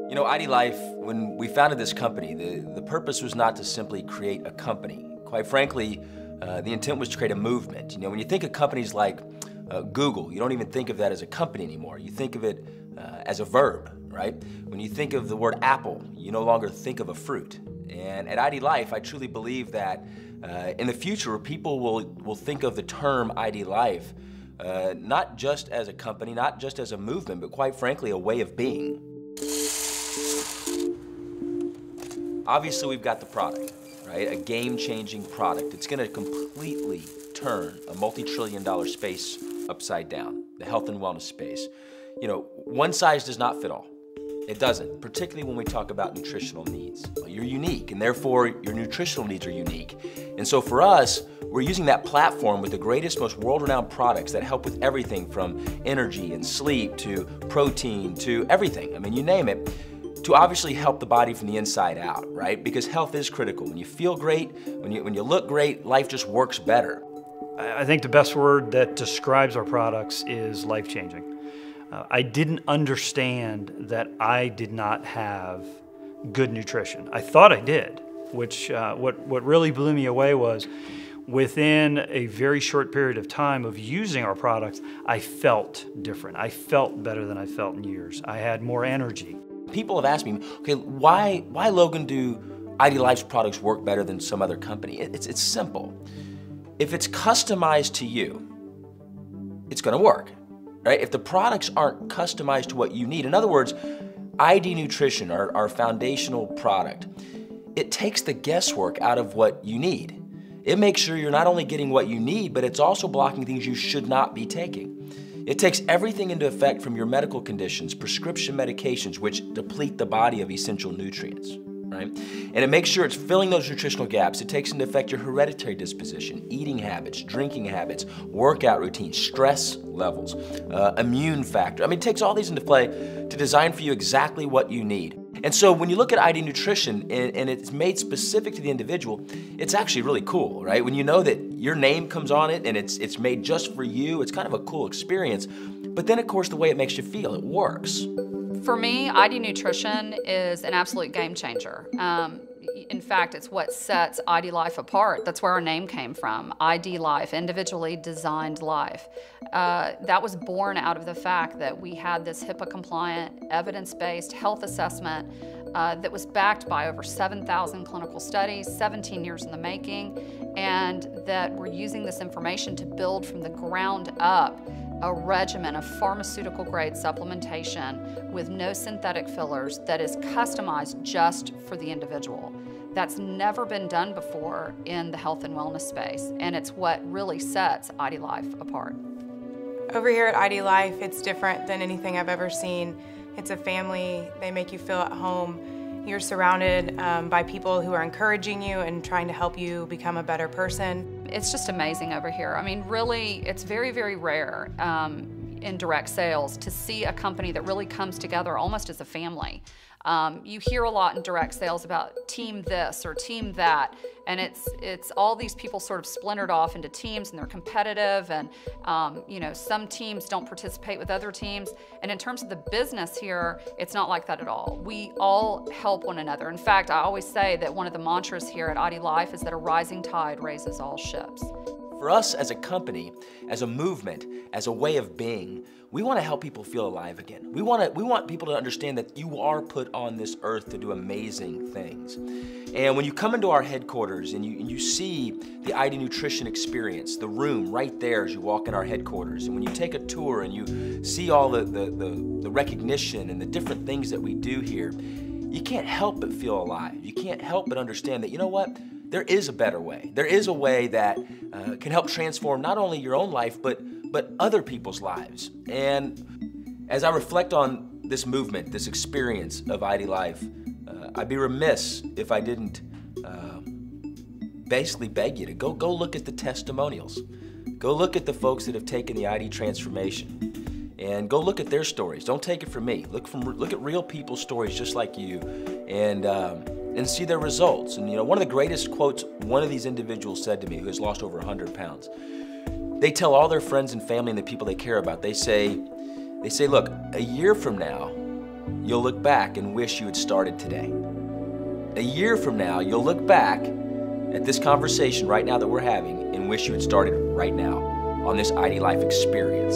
You know, IDLife, when we founded this company, the purpose was not to simply create a company. Quite frankly, the intent was to create a movement. You know, when you think of companies like Google, you don't even think of that as a company anymore. You think of it as a verb, right? When you think of the word apple, you no longer think of a fruit. And at IDLife, I truly believe that in the future, people will think of the term IDLife not just as a company, not just as a movement, but quite frankly, a way of being. Obviously, we've got the product, right? A game-changing product. It's gonna completely turn a multi-trillion-dollar space upside down, the health and wellness space. You know, one size does not fit all. It doesn't, particularly when we talk about nutritional needs. You're unique, and therefore your nutritional needs are unique. And so for us, we're using that platform with the greatest, most world-renowned products that help with everything from energy and sleep to protein to everything. I mean, you name it, to obviously help the body from the inside out, right? Because health is critical. When you feel great, when you look great, life just works better. I think the best word that describes our products is life-changing. I didn't understand that I did not have good nutrition. I thought I did, which what really blew me away was within a very short period of time of using our products, I felt different. I felt better than I felt in years. I had more energy. People have asked me, okay, why Logan, do IDLife's products work better than some other company? It's simple. If it's customized to you, it's gonna work, right? If the products aren't customized to what you need, in other words, ID Nutrition, our foundational product, it takes the guesswork out of what you need. It makes sure you're not only getting what you need, but it's also blocking things you should not be taking. It takes everything into effect from your medical conditions, prescription medications, which deplete the body of essential nutrients, right? And it makes sure it's filling those nutritional gaps. It takes into effect your hereditary disposition, eating habits, drinking habits, workout routines, stress levels, immune factor. I mean, it takes all these into play to design for you exactly what you need. And so when you look at ID Nutrition and it's made specific to the individual, it's actually really cool, right? When you know that your name comes on it and it's made just for you, it's kind of a cool experience. But then of course the way it makes you feel, it works. For me, ID Nutrition is an absolute game changer. In fact, it's what sets IDLife apart. That's where our name came from, IDLife, individually designed life. That was born out of the fact that we had this HIPAA-compliant, evidence-based health assessment that was backed by over 7,000 clinical studies, 17 years in the making, and that we're using this information to build from the ground up a regimen of pharmaceutical-grade supplementation with no synthetic fillers that is customized just for the individual. That's never been done before in the health and wellness space, and it's what really sets IDLife apart. Over here at IDLife, it's different than anything I've ever seen. It's a family. They make you feel at home. You're surrounded by people who are encouraging you and trying to help you become a better person. It's just amazing over here. I mean, really, it's very, very rare in direct sales to see a company that really comes together almost as a family. You hear a lot in direct sales about team this or team that, and it's all these people sort of splintered off into teams and they're competitive, and you know, some teams don't participate with other teams. And in terms of the business here, it's not like that at all. We all help one another. In fact, I always say that one of the mantras here at IDLife is that a rising tide raises all ships. For us as a company, as a movement, as a way of being, we want to help people feel alive again. We want people to understand that you are put on this earth to do amazing things. And when you come into our headquarters and you see the ID Nutrition experience, the room right there as you walk in our headquarters, and when you take a tour and you see all the recognition and the different things that we do here, you can't help but feel alive. You can't help but understand that, you know what? There is a better way. There is a way that can help transform not only your own life, but other people's lives. And as I reflect on this movement, this experience of IDLife, I'd be remiss if I didn't basically beg you to go look at the testimonials. Go look at the folks that have taken the ID transformation, and go look at their stories. Don't take it from me. Look at real people's stories just like you, and see their results. And you know, one of the greatest quotes one of these individuals said to me, who has lost over 100 pounds, they tell all their friends and family and the people they care about, they say, look, a year from now, you'll look back and wish you had started today. A year from now, you'll look back at this conversation right now that we're having and wish you had started right now on this IDLife experience.